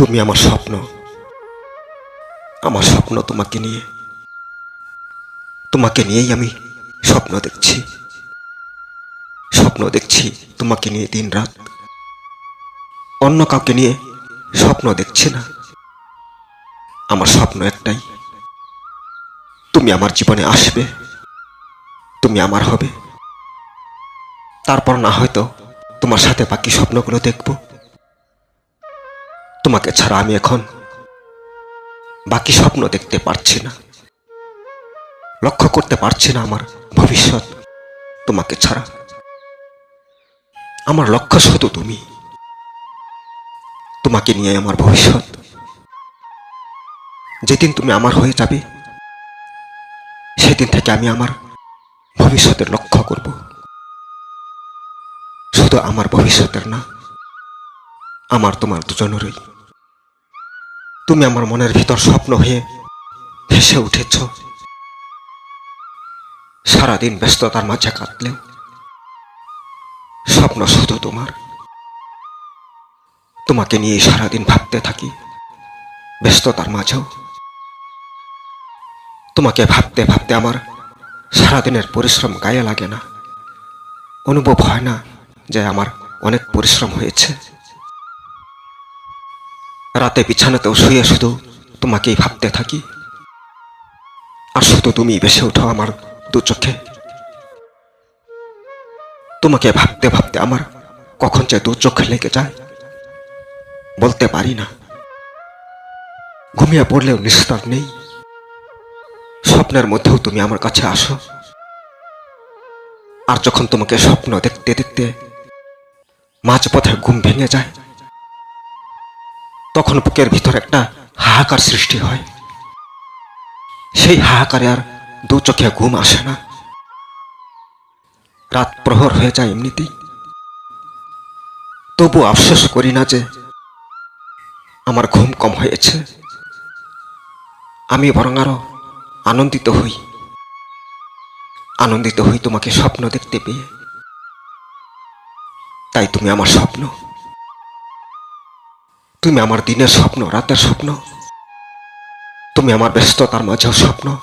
তুমি আমার স্বপ্ন। আমার স্বপ্ন তোমাকে নিয়ে। তোমাকে নিয়েই আমি স্বপ্ন দেখছি। স্বপ্ন দেখছি তোমাকে নিয়ে দিন রাত। অন্য কাউকে নিয়ে স্বপ্ন দেখছি না। আমার স্বপ্ন একটাই, তুমি আমার জীবনে আসবে, তুমি আমার হবে। তারপর না হয়তো তোমার সাথে বাকি স্বপ্নগুলো দেখব। তোমাকে ছাড়া আমি এখন বাকি স্বপ্ন দেখতে পারছি না, লক্ষ্য করতে পারছি না আমার ভবিষ্যৎ তোমাকে ছাড়া। আমার লক্ষ্য শুধু তুমি, তোমাকে নিয়ে আমার ভবিষ্যৎ। যেদিন তুমি আমার হয়ে যাবে সেদিন থেকে আমি আমার ভবিষ্যতের লক্ষ্য করব। শুধু আমার ভবিষ্যতের না, আমার তোমার দুজনেরই। তুমি আমার মনের ভিতর স্বপ্ন হয়ে ভেসে উঠেছ। সারাদিন ব্যস্ততার মাঝে কাটলেও স্বপ্ন শুধু তোমার। তোমাকে নিয়ে সারাদিন ভাবতে থাকি ব্যস্ততার মাঝেও। তোমাকে ভাবতে ভাবতে আমার সারাদিনের পরিশ্রম গায়ে লাগে না। অনুভব হয় না যে আমার অনেক পরিশ্রম হয়েছে। রাতে বিছানাতেও শুয়ে শুধু তোমাকেই ভাবতে থাকি। আর শুধু তুমি ভেসে ওঠো আমার দু চোখে। তোমাকে ভাবতে ভাবতে আমার কখন যে দু চোখ লেগে যায় বলতে পারি না। ঘুমিয়ে পড়লেও নিস্তার নেই। স্বপ্নের মধ্যেও তুমি আমার কাছে আসো। আর যখন তোমাকে স্বপ্ন দেখতে দেখতে মাঝপথে ঘুম ভেঙে যায়, তখন বুকের ভিতর একটা হাহাকার সৃষ্টি হয়। সেই হাহাকারে আর দু চোখে ঘুম আসে না। রাত প্রহর হয়ে যায় এমনিতেই। তবু আফসোস করি না যে আমার ঘুম কম হয়েছে। আমি বরং আরো আনন্দিত হই। আনন্দিত হই তোমাকে স্বপ্ন দেখতে পেয়ে। তাই তুমি আমার স্বপ্ন। তুমি আমার দিনের স্বপ্ন, রাতের স্বপ্ন। তুমি আমার ব্যস্ততার মাঝেও স্বপ্ন।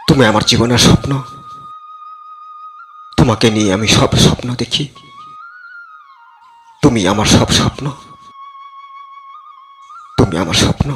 তুমি আমার জীবনের স্বপ্ন। তোমাকে নিয়ে আমি সব স্বপ্ন দেখি। তুমি আমার সব স্বপ্ন। তুমি আমার স্বপ্ন।